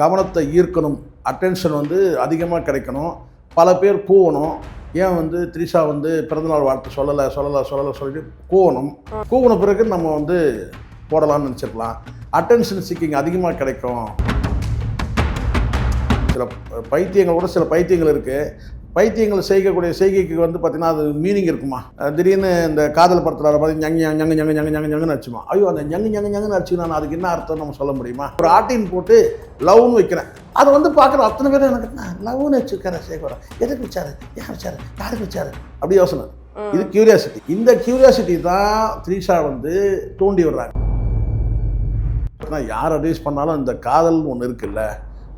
கவனத்தை ஈர்க்கணும், அட்டென்ஷன் வந்து அதிகமாக கிடைக்கணும், பல பேர் கூவணும். ஏன் வந்து த்ரிஷா வந்து பிறந்தநாள் வாழ்த்து சொல்லலை சொல்லிட்டு கூவணும். கூவின பிறகு நம்ம வந்து போடலாம்னு நினச்சிருக்கலாம். அட்டென்ஷன் சீக்கிங் அதிகமாக கிடைக்கும். சில பைத்தியங்கள் கூட சில பைத்தியங்கள் இருக்குது. பைத்தியங்கள் செய்யக்கூடிய செய்கைக்கு வந்து பார்த்தீங்கன்னா அது மீனிங் இருக்குமா? திடீர்னு இந்த காதல் படத்தில் பார்த்து ஞங்குன்னு அடிச்சுமா, ஐயோ அந்த ஞங்குன்னு அடிச்சு நான் அதுக்கு என்ன அர்த்தம் நம்ம சொல்ல முடியுமா? ஒரு ஆட்டின் போட்டு லவ்னு வைக்கிறேன், அதை வந்து பார்க்குற அத்தனை பேரும் எனக்கு லவ்னு வச்சுருக்காரு சேகரம், எதுக்கு வச்சாரு, ஏன் வச்சாரு, யாருக்கு வச்சாரு, அப்படி யோசனை. இது கியூரியாசிட்டி. இந்த கியூரியாசிட்டி தான் த்ரிஷா வந்து தூண்டி விடுறாங்க. யார் அட்வைஸ் பண்ணாலும் இந்த காதல் ஒன்று இருக்குல்ல,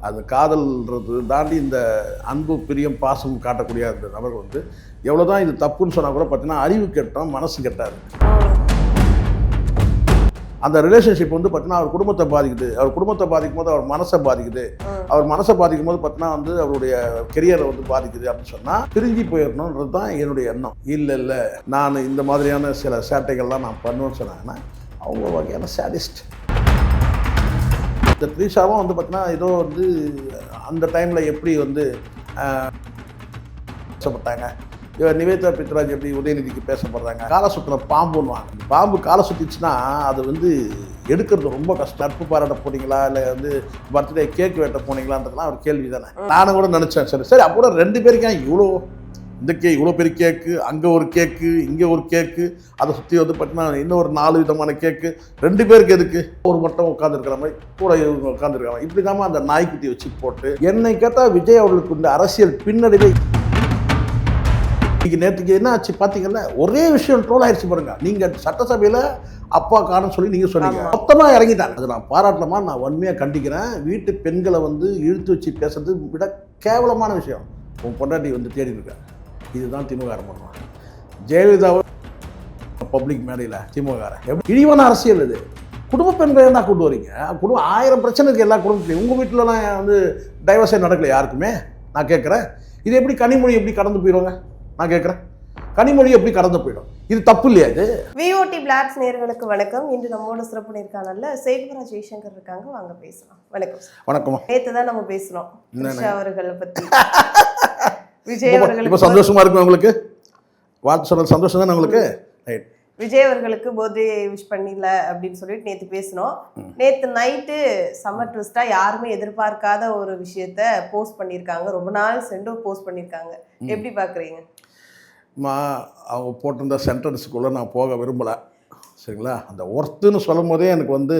அது காதல்ன்றது தாண்டி இந்த அன்பு பிரியம் பாசம் காட்டக்கூடிய அந்த நபர் வந்து எவ்வளோதான் இது தப்புன்னு சொன்னால் கூட பார்த்தீங்கன்னா அறிவு கெட்டோம், மனசு கெட்டாரு. அந்த ரிலேஷன்ஷிப் வந்து பார்த்தீங்கன்னா அவர் குடும்பத்தை பாதிக்குது. அவர் குடும்பத்தை பாதிக்கும் போது அவர் மனசை பாதிக்குது. அவர் மனசை பாதிக்கும் போது பார்த்தீங்கன்னா வந்து அவருடைய கெரியரை வந்து பாதிக்குது அப்படின்னு சொன்னால் பிரிஞ்சு போயிடணுன்றது தான் என்னுடைய எண்ணம். இல்லை நான் இந்த மாதிரியான சில சேட்டைகள்லாம் நான் பண்ணுவேன்னு சொன்னாங்கன்னா அவங்க வகையான சேடிஸ்ட். இந்த த்ரிஷாவும் வந்து பார்த்தீங்கன்னா ஏதோ வந்து அந்த டைமில் எப்படி வந்து பேசப்பட்டாங்க, நிவேதா பித்ராஜ் எப்படி உதயநிதிக்கு பேசப்படுறாங்க. காலை சுற்றுற பாம்புன்னுவாங்க. பாம்பு காலை சுற்றிச்சுன்னா அது வந்து எடுக்கிறது ரொம்ப கஷ்டம். நட்பு பாராட்ட போனீங்களா இல்லை வந்து பர்த்டே கேக் வெட்ட போனீங்களான்றதுலாம் ஒரு கேள்வி தானே. நானும் கூட நினச்சேன் சரி அப்போ ரெண்டு பேருக்கேன் இவ்வளோ இந்த இவ்வளோ பெரிய கேக்கு, அங்கே ஒரு கேக்கு, இங்கே ஒரு கேக்கு, அதை சுற்றி வந்து பார்த்தீங்கன்னா இன்னும் ஒரு 4 விதமான கேக்கு, 2 பேருக்கு எதுக்கு? ஒரு மட்டும் உட்காந்துருக்கிற மாதிரி கூட இவங்க உட்காந்துருக்கிற மாதிரி இப்படி தான் அந்த நாய்க்குட்டி வச்சு போட்டு. என்னை கேட்டால் விஜய் அவர்களுக்கு இந்த அரசியல் பின்னடைவை இன்னைக்கு நேற்றுக்கு என்ன ஆச்சு பார்த்தீங்கன்னா ஒரே விஷயம் ட்ரோல் ஆயிடுச்சு பாருங்க. நீங்கள் சட்டசபையில் அப்பா காரணம் சொல்லி நீங்கள் சொன்னீங்க, மொத்தமாக இறங்கிட்டாங்க. அது நான் பாராட்டலாமா, நான் வன்மையாக கண்டிக்கிறேன். வீட்டு பெண்களை வந்து இழுத்து வச்சு பேசுறது விட கேவலமான விஷயம். உன் பொண்டாட்டி வந்து தேடி இருக்கேன். இதுதான் திமுக பண்ணுவாங்க. ஜெயலலிதாவை பப்ளிக் மேடையில் திமுக எப்படி இழிவான அரசியல் இது. குடும்ப பெண்களை என்ன கொண்டு வரீங்க? குடும்பம் 1000 பிரச்சனை இருக்குது எல்லா குடும்பத்துலையும். உங்கள் வீட்டிலலாம் வந்து டைவர்ஸே நடக்கல யாருக்குமே. நான் கேட்குறேன், இது எப்படி கனிமொழி எப்படி கடந்து போயிடுவாங்க? நான் கேட்குறேன், கனிமொழி எப்படி கடந்து போயிடும்? இது தப்பு இல்லையா? இது விஓடி பிளாட்ஸ் நேயர்களுக்கு வணக்கம். இன்று நம்மோட சிறப்பு நேர்காணல்ல சேகரா ஜெய்சங்கர் இருக்காங்க. வாங்க பேசலாம். வணக்கம். வணக்கம். நேற்று தான் நம்ம பேசணும் த்ரிஷா அவர்களை பற்றி. விஜய் அவர்களுக்கு இப்போ சந்தோஷமா இருக்கும் உங்களுக்கு? வாழ்த்து சொல்றது சந்தோஷம் தானே உங்களுக்கு? ரைட். விஜய் அவர்களுக்கு பர்த்டே விஷ் பண்ணிடல அப்படின்னு சொல்லிட்டு நேற்று பேசணும். நேற்று நைட்டு சம்மர் ட்விஸ்டா யாருமே எதிர்பார்க்காத ஒரு விஷயத்த போஸ்ட் பண்ணியிருக்காங்க. ரொம்ப நாள் சென்று போஸ்ட் பண்ணியிருக்காங்க. எப்படி பார்க்குறீங்க? அவங்க போட்டிருந்த சென்டென்ஸுக்குள்ளே நான் போக விரும்பலை, சரிங்களா? அந்த ஒர்த்துன்னு சொல்லும் போதே எனக்கு வந்து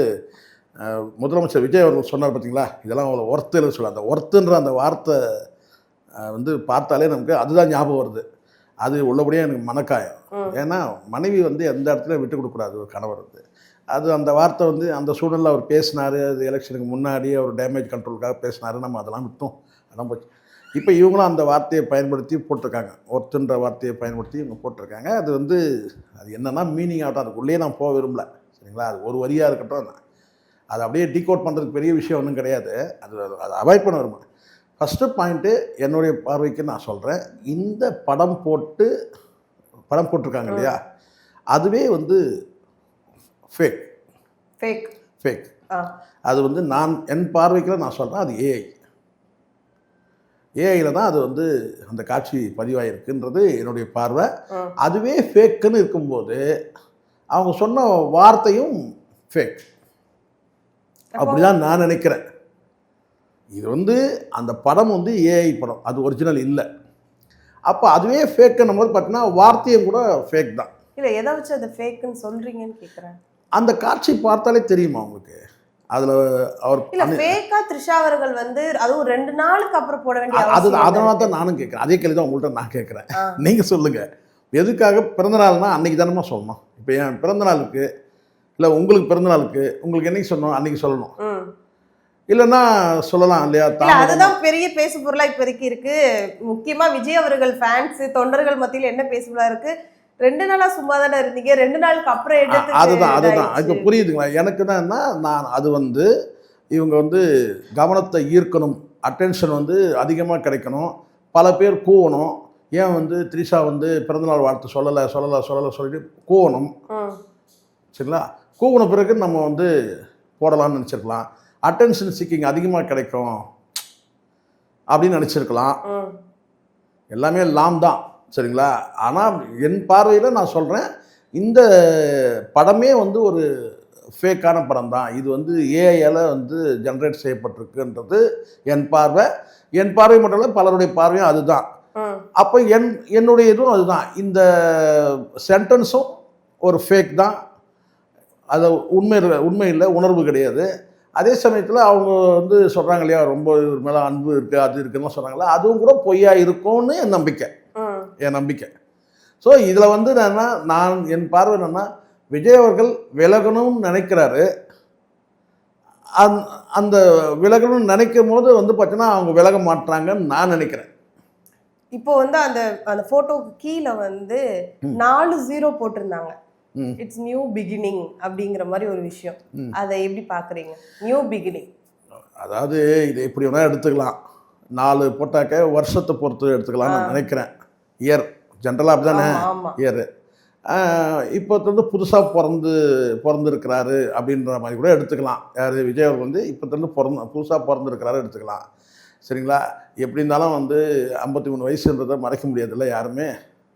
முதலமைச்சர் விஜய் அவர்கள் சொன்னார் பார்த்தீங்களா, இதெல்லாம் அவ்வளோ ஒர்த்துன்னு சொல்ல. அந்த ஒர்த்துன்ற அந்த வார்த்தை வந்து பார்த்தாலே நமக்கு அதுதான் ஞாபகம் வருது. அது உள்ளபடியே எனக்கு மனக்காயம். ஏன்னா மனைவி வந்து எந்த இடத்துல விட்டு கொடுக்கூடாது ஒரு கணவர் வந்து. அது அந்த வார்த்தை வந்து அந்த சூழலில் அவர் பேசினார். அது எலெக்ஷனுக்கு முன்னாடி அவர் டேமேஜ் கண்ட்ரோலுக்காக பேசினார். நம்ம அதெல்லாம் விட்டோம், அதான் போச்சு. இப்போ இவங்களும் அந்த வார்த்தையை பயன்படுத்தி போட்டிருக்காங்க. ஒருத்தன்ற வார்த்தையை பயன்படுத்தி இவங்க போட்டிருக்காங்க. அது வந்து அது என்னென்னா மீனிங் ஆகட்டும், அதுக்குள்ளேயே நான் போக விரும்பலை, சரிங்களா? அது ஒரு வரியாக இருக்கட்டும், அதை அப்படியே டீகோட் பண்ணுறதுக்கு பெரிய விஷயம் ஒன்றும் கிடையாது. அதை அவாய்ட் பண்ண விரும்புகிறேன். ஃபஸ்ட்டு பாயிண்ட்டு என்னுடைய பார்வைக்கு நான் சொல்கிறேன், இந்த படம் போட்டிருக்காங்க இல்லையா, அதுவே வந்து ஃபேக். அது வந்து என் பார்வைக்கு நான் சொல்கிறேன், அது ஏஐயில் தான் அது வந்து அந்த காட்சி பதிவாயிருக்குன்றது என்னுடைய பார்வை. அதுவே ஃபேக்குன்னு இருக்கும்போது அவங்க சொன்ன வார்த்தையும் ஃபேக், அப்படிதான் நான் நினைக்கிறேன். இது வந்து அந்த படம் வந்து ஏஐ படம், அது ஒரிஜினல் இல்லை. அப்போ அதுவே ஃபேக்குன்னும் போது பார்த்தீங்கன்னா வார்த்தையும் கூட ஃபேக் தான். இல்லை, எதை வச்சு அதை ஃபேக்குன்னு சொல்கிறீங்கன்னு கேட்குறேன். அந்த காட்சி பார்த்தாலே தெரியுமா உங்களுக்கு? அதில் அவர் இல்லை ஃபேக்காக த்ரிஷா அவர்கள் வந்து அதுவும் 2 நாளுக்கு அப்புறம் போட வேண்டிய அதனால தான் நானும் கேட்குறேன். அதே கேள்வி தான் உங்கள்கிட்ட நான் கேட்குறேன். நீங்கள் சொல்லுங்கள், எதுக்காக பிறந்தநாள்னா அன்றைக்கி தானமா சொல்லணும்? இப்போ என் பிறந்தநாளுக்கு இல்லை உங்களுக்கு பிறந்தநாளுக்கு உங்களுக்கு என்னைக்கு சொல்லணும்? அன்றைக்கி சொல்லணும், இல்லைன்னா சொல்லலாம் இல்லையா? அதுதான் பெரிய பேசு பொருளா இப்போதைக்கு இருக்கு. முக்கியமா விஜய் அவர்கள் ஃபேன்ஸ் தொண்டர்கள் மத்தியில் என்ன பேசு பொருளா இருக்கு? 2 நாளா சும்மா தானே இருந்தீங்க, 2 நாளுக்கு அப்புறம் எடுத்து அதுதான் இப்போ புரியுதுங்களா? எனக்கு தான் நான் அது வந்து இவங்க வந்து கவனத்தை ஈர்க்கணும், அட்டென்ஷன் வந்து அதிகமாக கிடைக்கணும், பல பேர் கூவணும். ஏன் வந்து த்ரிஷா வந்து பிறந்தநாள் வாழ்த்து சொல்லலை சொல்லிட்டு கூவணும், சரிங்களா? கூவின பிறகு நம்ம வந்து போடலாம்னு நினச்சிருக்கலாம். அட்டென்ஷன் சீக்கிங் அதிகமாக கிடைக்கும் அப்படின்னு நினச்சிருக்கலாம். எல்லாமே லாம் தான், சரிங்களா? ஆனால் என் பார்வையில் நான் சொல்கிறேன், இந்த படமே வந்து ஒரு ஃபேக்கான படம் தான். இது வந்து ஏஐயால் வந்து ஜென்ரேட் செய்யப்பட்டிருக்குன்றது என் பார்வை மட்டும் இல்லை, பலருடைய பார்வையும் அதுதான். அப்போ என்னுடைய இதுவும் அதுதான். இந்த சென்டென்ஸும் ஒரு ஃபேக் தான். அது உண்மை இல்லை, உணர்வு கிடையாது. அதே சமயத்தில் அவங்க வந்து சொல்கிறாங்க இல்லையா, ரொம்ப இவர் மேலே அன்பு இருக்குது அது இருக்குன்னு சொல்கிறாங்களா, அதுவும் கூட பொய்யா இருக்கும்னு என் நம்பிக்கை. ஸோ இதில் வந்து என் பார்வை என்னென்னா, விஜய் அவர்கள் விலகணும்னு நினைக்கிறாரு. அந்த விலகணும்னு நினைக்கும் போது வந்து பார்த்தீங்கன்னா அவங்க விலக மாட்டாங்கன்னு நான் நினைக்கிறேன். இப்போ வந்து அந்த அந்த ஃபோட்டோக்கு கீழே வந்து 4 0 போட்டிருந்தாங்க. இட்ஸ் நியூ பிகினிங் அப்படிங்கிற மாதிரி ஒரு விஷயம். அதை எப்படி பார்க்குறீங்க? நியூ பிகினிங் அதாவது இது எப்படி வேணால் எடுத்துக்கலாம். 4 போட்டாக்க வருஷத்தை பொறுத்து எடுத்துக்கலாம்னு நான் நினைக்கிறேன். இயர் ஜென்ரலாக அப்படி தானே இயர். இப்போ வந்து புதுசாக பிறந்திருக்கிறாரு அப்படின்ற மாதிரி கூட எடுத்துக்கலாம். யார் விஜய் அவர் வந்து இப்போ புதுசாக பிறந்திருக்கிறாரு எடுத்துக்கலாம், சரிங்களா? எப்படி இருந்தாலும் வந்து 53 வயசுன்றதை மறைக்க முடியாதுல்ல யாருமே,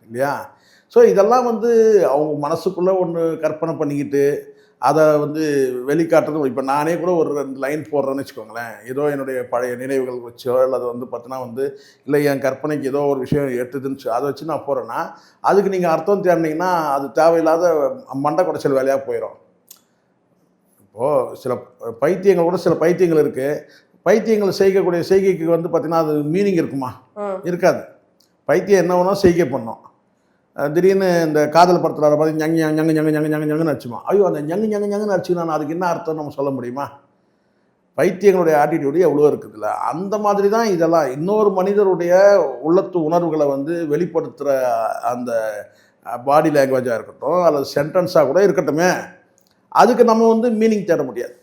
இல்லையா? ஸோ இதெல்லாம் வந்து அவங்க மனசுக்குள்ளே ஒன்று கற்பனை பண்ணிக்கிட்டு அதை வந்து வெளிக்காட்டுறது. இப்போ நானே கூட ஒரு 2 லைன் போடுறேன்னு வச்சுக்கோங்களேன், ஏதோ என்னுடைய பழைய நினைவுகள் வச்சோ அல்லது வந்து பார்த்தீங்கன்னா வந்து இல்லை என் கற்பனைக்கு ஏதோ ஒரு விஷயம் எட்டுதுன்னு அதை வச்சு நான் போகிறேன்னா அதுக்கு நீங்கள் அர்த்தம் தேடினீங்கன்னா அது தேவையில்லாத மண்டை குடைச்சல் வேலையாக போயிடும். இப்போது சில பைத்தியங்கள் இருக்குது. பைத்தியங்கள் செய்யக்கூடிய செய்கைக்கு வந்து பார்த்தீங்கன்னா அது மீனிங் இருக்குமா? இருக்காது. பைத்தியம் என்ன வேணால் செய்கை பண்ணோம். திடீர்னு இந்த காதல் படத்தில் பார்த்து ஞங்குன்னு அடிச்சுமா, ஐயோ அந்த ஞங்குன்னு அடிச்சுன்னா அதுக்கு என்ன அர்த்தம் நம்ம சொல்ல முடியுமா? பைத்தியங்களுடைய ஆட்டிடியூடு எவ்வளோ இருக்குதுல்ல. அந்த மாதிரி தான் இதெல்லாம். இன்னொரு மனிதருடைய உள்ளத்து உணர்வுகளை வந்து வெளிப்படுத்துகிற அந்த பாடி லாங்குவேஜாக இருக்கட்டும் அல்லது சென்டென்ஸாக கூட இருக்கட்டுமே, அதுக்கு நம்ம வந்து மீனிங் தேட முடியாது.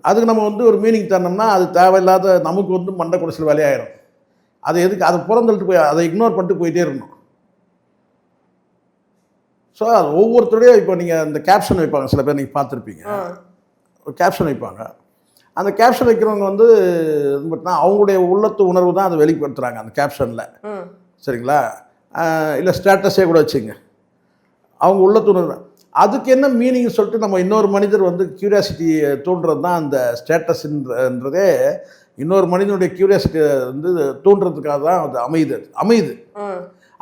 அதுக்கு நம்ம வந்து ஒரு மீனிங் தேடணும்னா அது தேவையில்லாத நமக்கு வந்து மண்டை குடைச்சல் வேலையாயிடும். அதை எதுக்கு அதை புறந்தள்ளிட்டு போய் அதை இக்னோர் பண்ணிட்டு போயிட்டே இருக்கணும். ஸோ அது ஒவ்வொருத்தருடைய இப்போ நீங்கள் இந்த கேப்ஷன் வைப்பாங்க, சில பேர் நீங்கள் பார்த்துருப்பீங்க, கேப்ஷன் வைப்பாங்க. அந்த கேப்ஷன் வைக்கிறவங்க வந்து பார்த்தீங்கன்னா அவங்களுடைய உள்ளத்து உணர்வு தான் அதை வெளிப்படுத்துகிறாங்க அந்த கேப்ஷனில், சரிங்களா? இல்லை ஸ்டேட்டஸே கூட வச்சுங்க, அவங்க உள்ளத்து உணர்வு. அதுக்கு என்ன மீனிங் சொல்லிட்டு நம்ம இன்னொரு மனிதர் வந்து கியூரியாசிட்டியை தூண்டுறது தான் அந்த ஸ்டேட்டஸ்ன்றதே. இன்னொரு மனிதனுடைய கியூரியாசிட்டியை வந்து தூண்டுறதுக்காக தான் அது அமையுது.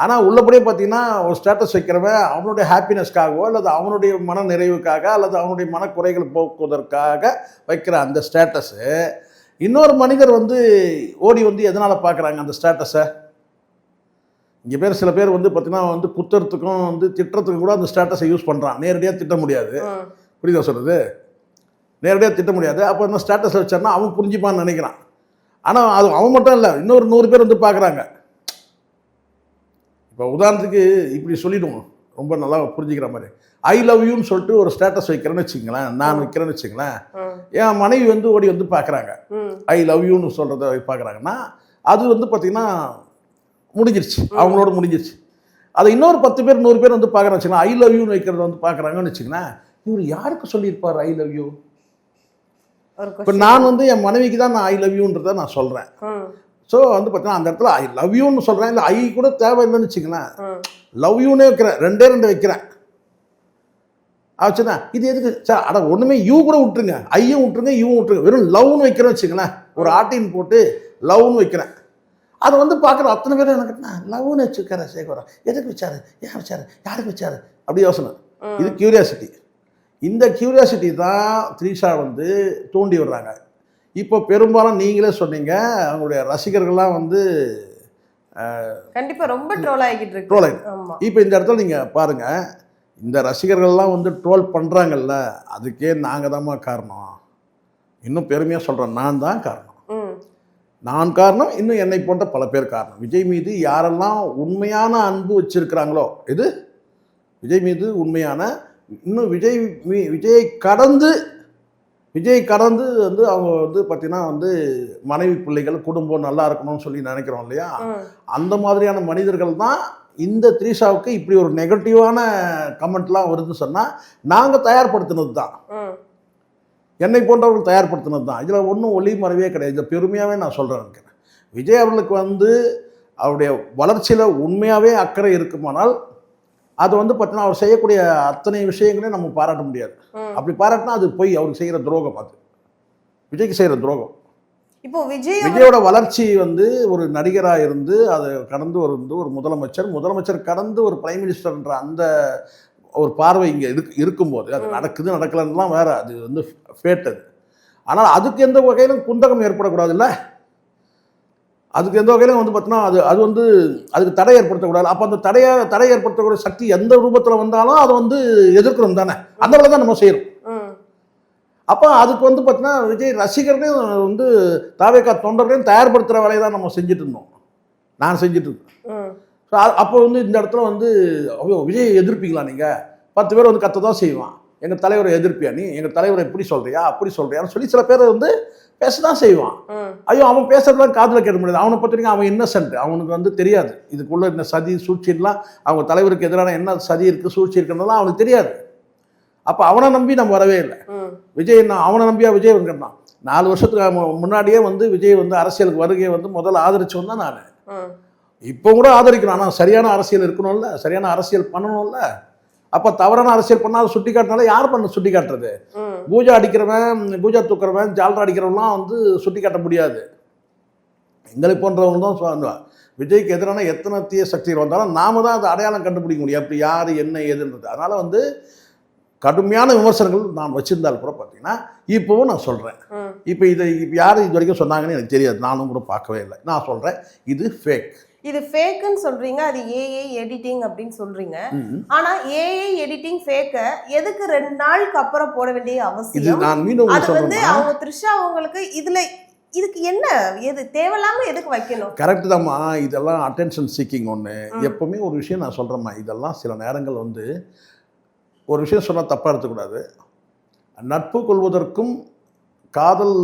ஆனால் உள்ளபடியே பார்த்தீங்கன்னா ஒரு ஸ்டேட்டஸ் வைக்கிறவன் அவனுடைய ஹாப்பினஸ்க்காகவோ அல்லது அவனுடைய மன நிறைவுக்காக அல்லது அவனுடைய மனக்குறைகள் போக்குவதற்காக வைக்கிற அந்த ஸ்டேட்டஸு இன்னொரு மனிதர் வந்து ஓடி வந்து எதனால் பார்க்குறாங்க அந்த ஸ்டேட்டஸை? இங்கே சில பேர் வந்து பார்த்தீங்கன்னா வந்து குத்துறதுக்கும் வந்து திட்டுறதுக்கும் கூட அந்த ஸ்டேட்டஸை யூஸ் பண்ணுறான். நேரடியாக திட்ட முடியாது, புரியுதா சொல்கிறது? நேரடியாக திட்ட முடியாது. அப்போ இந்த ஸ்டேட்டஸில் வச்சார்னா அவன் புரிஞ்சுப்பான்னு நினைக்கிறான். ஆனால் அது அவன் மட்டும் இல்லை, இன்னொரு 100 பேர் வந்து பார்க்குறாங்க. இப்போ உதாரணத்துக்கு இப்படி சொல்லிவிடுவோம், ரொம்ப நல்லா புரிஞ்சுக்கிற மாதிரி. ஐ லவ் யூன்னு சொல்லிட்டு ஒரு ஸ்டேட்டஸ் வைக்கிறேன்னு வச்சுங்களேன், நான் வைக்கிறேன்னு வச்சுங்களேன், என் மனைவி வந்து ஓடி வந்து பார்க்குறாங்க, ஐ லவ் யூன்னு சொல்கிறத பார்க்குறாங்கன்னா அது வந்து பார்த்திங்கன்னா முடிஞ்சிருச்சு, அவங்களோட முடிஞ்சிருச்சு. அதை இன்னொரு 10 பேர் 100 பேர் வந்து பார்க்குறேன்னு வச்சுக்கலாம், ஐ லவ் யூன்னு வைக்கிறத வந்து பார்க்குறாங்கன்னு வச்சுங்களேன், இவர் யாருக்கு சொல்லியிருப்பார் ஐ லவ் யூ? இப்போ நான் வந்து என் மனைவிக்கு தான் நான் ஐ லவ் யூன்றதை நான் சொல்கிறேன். ஸோ வந்து பார்த்தீங்கன்னா அந்த இடத்துல ஐ லவ் யூன்னு சொல்கிறேன், இல்லை ஐ கூட தேவையில்லைன்னு வச்சுங்களேன், லவ் யூன்னே வைக்கிறேன், 2 வைக்கிறேன் ஆச்சுன்னா இது எதுக்கு சார்? அட ஒன்றுமே யூ கூட விட்டுருங்க, ஐயும் விட்டுருங்க யூவும் விட்டுருங்க, வெறும் லவ்னு வைக்கிறேன்னு வச்சுங்களேன், ஒரு ஆர்டின் போட்டு லவ்னு வைக்கிறேன். அதை வந்து பார்க்குற அத்தனை பேரும் எனக்கு லவ்னு வச்சுக்கிறேன் சேகரம், எதுக்கு வச்சாரு, ஏன் வச்சாரு, யாருக்கு வச்சாரு அப்படி யோசனை. இது கியூரியாசிட்டி. இந்த கியூரியாசிட்டி தான் த்ரீஷா வந்து தூண்டி விடுறாங்க. இப்போ பெரும்பாலும் நீங்களே சொன்னீங்க, அவங்களுடைய ரசிகர்கள்லாம் வந்து கண்டிப்பாக ரொம்ப ட்ரோல் ஆகிட்டு இப்போ இந்த இடத்துல நீங்கள் பாருங்கள், இந்த ரசிகர்கள்லாம் வந்து ட்ரோல் பண்ணுறாங்கல்ல, அதுக்கே நாங்கள் தான்மா காரணம். இன்னும் பெருமையாக சொல்கிறேன், நான் தான் காரணம். நான் காரணம், இன்னும் என்னை போன்ற பல பேர் காரணம். விஜய் மீது யாரெல்லாம் உண்மையான அன்பு வச்சிருக்கிறாங்களோ, இது விஜய் மீது உண்மையான, இன்னும் விஜயை கடந்து வந்து அவங்க வந்து பார்த்தீங்கன்னா வந்து மனைவி பிள்ளைகள் குடும்பம் நல்லா இருக்கணும்னு சொல்லி நினைக்கிறோம் இல்லையா, அந்த மாதிரியான மனிதர்கள் தான் இந்த த்ரீஷாவுக்கு இப்படி ஒரு நெகட்டிவான கமெண்ட்லாம் வருதுன்னு சொன்னால் நாங்கள் தயார்படுத்தினது தான். என்னை போன்றவர்கள் தயார்படுத்தினது தான். இதில் ஒன்றும் ஒளி மறைவே கிடையாது. இதை பெருமையாகவே நான் சொல்கிறேன். நினைக்கிறேன் விஜய் அவர்களுக்கு வந்து அவருடைய வளர்ச்சியில் உண்மையாகவே அக்கறை இருக்குமானால் அது வந்து பார்த்தீங்கன்னா அவர் செய்யக்கூடிய அத்தனை விஷயங்களையும் நம்ம பாராட்ட முடியாது. அப்படி பாராட்டினா அது போய் அவருக்கு செய்கிற துரோகம், அது விஜய்க்கு செய்கிற துரோகம். இப்போ விஜயோட வளர்ச்சி வந்து ஒரு நடிகராக இருந்து அதை கடந்து ஒரு முதலமைச்சர் கடந்து ஒரு பிரைம் மினிஸ்டர்ன்ற அந்த ஒரு பார்வை இங்கே இருக்கும்போது அது நடக்குது நடக்கலன்னுலாம் வேற, அது வந்து ஃபேட் அது. ஆனால் அதுக்கு எந்த வகையிலும் குந்தகம் ஏற்படக்கூடாது இல்லை, அதுக்கு எந்த வகையிலும் வந்து பார்த்தீங்கன்னா அது வந்து அதுக்கு தடை ஏற்படுத்தக்கூடாது. அப்போ அந்த தடை ஏற்படுத்தக்கூடிய சக்தி எந்த ரூபத்தில் வந்தாலும் அதை வந்து எதிர்க்கிறோம் தானே, அந்த வேலை தான் நம்ம செய்கிறோம். அப்போ அதுக்கு வந்து பார்த்தீங்கன்னா விஜய் ரசிகர்களையும் வந்து தாவேகா தொண்டர்களையும் தயார்படுத்துகிற வேலையை தான் நம்ம செஞ்சுட்டு இருந்தோம், நான் செஞ்சுட்டு இருக்கேன். ஸோ அப்போ வந்து இந்த இடத்துல வந்து விஜய் எதிர்ப்பீங்களா நீங்கள், 10 பேர் வந்து கத்த தான் செய்வான், எங்கள் தலைவரை எதிர்ப்பியா நீ, எங்கள் தலைவரை இப்படி சொல்கிறியா அப்படி சொல்கிறியான்னு சொல்லி சில பேர் வந்து பேச தான் செய்வான். ஐயோ அவன் பேசுறதுலாம் காதில் கேட்க முடியாது. அவனை பற்றிங்க அவன் இன்னசென்ட், அவனுக்கு வந்து தெரியாது இதுக்குள்ளே இந்த சதி சூழ்ச்சிலாம், அவங்க தலைவருக்கு எதிரான என்ன சதி இருக்குது சூழ்ச்சி இருக்குன்றதுலாம் அவனுக்கு தெரியாது. அப்போ அவனை நம்பி நம்ம வரவே இல்லை. விஜய் அவனை நம்பியா விஜய் வந்துட்டான். 4 வருஷத்துக்கு முன்னாடியே வந்து விஜய் வந்து அரசியலுக்கு வருகையை வந்து முதல்ல ஆதரிச்சவன் தான் நான். இப்போ கூட ஆதரிக்கணும், ஆனால் சரியான அரசியல் இருக்கணும்ல, சரியான அரசியல் பண்ணணும்ல. அப்போ தவறான அரசியல் பண்ணால் சுட்டி காட்டினால யார் பண்ண சுட்டி காட்டுறது? பூஜா அடிக்கிறவன், பூஜா தூக்குறவன், ஜால்ரா அடிக்கிறவன்லாம் வந்து சுட்டி காட்ட முடியாது. எங்களை போன்றவங்க தான் சொல்லுவாங்க. விஜய்க்கு எதிரான எத்தனை தீய சக்திகள் வந்தாலும் நாம தான் அதை அடையாளம் கண்டுபிடிக்க முடியும், அப்படி யார் என்ன ஏதுன்றது. அதனால் வந்து கடுமையான விமர்சனங்கள் நான் வச்சிருந்தால் கூட பார்த்தீங்கன்னா இப்போவும் நான் சொல்கிறேன், இப்போ யார் இது வரைக்கும் சொன்னாங்கன்னு எனக்கு தெரியாது, நானும் கூட பார்க்கவே இல்லை. நான் சொல்கிறேன் இது ஃபேக், இது ஃபேக்குன்னு சொல்றீங்க, அது ஏஐ எடிட்டிங் அப்படின்னு சொல்றீங்க. ஆனா ஏஐ எடிட்டிங் ஃபேக்க எதுக்கு 2 நாளுக்கு அப்புறம் போட வேண்டிய அவசியம்? இது நான் மீண்டும் அது வந்து அவங்க த்ரிஷா அவங்களுக்கு இதுக்கு என்ன எது தேவையில்லாம எதுக்கு வைக்கணும்? கரெக்டு தான்மா, இதெல்லாம் அட்டென்ஷன் சீக்கிங் ஒன்று. எப்பவுமே ஒரு விஷயம் நான் சொல்கிறேம்மா, இதெல்லாம் சில நேரங்கள் வந்து ஒரு விஷயம் சொன்னால் தப்பாக எடுத்துக்கூடாது. நட்பு கொள்வதற்கும் காதல்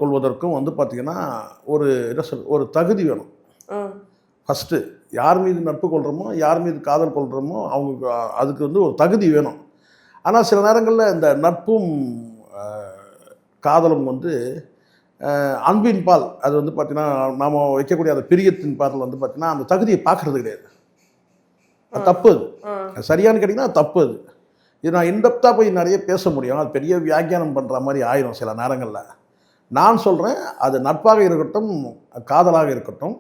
கொள்வதற்கும் வந்து பார்த்திங்கன்னா ஒரு தகுதி வேணும். ஃபஸ்ட்டு யார் மீது நட்பு கொள்கிறோமோ யார் மீது காதல் கொள்கிறோமோ அவங்க அதுக்கு வந்து ஒரு தகுதி வேணும். ஆனால் சில நேரங்களில் இந்த நட்பும் காதலும் வந்து அன்பின் பால், அது வந்து பார்த்திங்கன்னா நாம் வைக்கக்கூடிய அந்த பிரியத்தின் பால் வந்து பார்த்திங்கன்னா அந்த தகுதியை பார்க்குறது கிடையாது. அது தப்பு, அது சரியானு கேட்டிங்கன்னா அது தப்பு. இது நான் இன்டெப்த்தாக போய் நிறைய பேச முடியும், அது பெரிய வியாக்கியானம் பண்ணுற மாதிரி ஆயிரும் சில நேரங்களில். நான் சொல்கிறேன், அது நட்பாக இருக்கட்டும் காதலாக இருக்கட்டும்,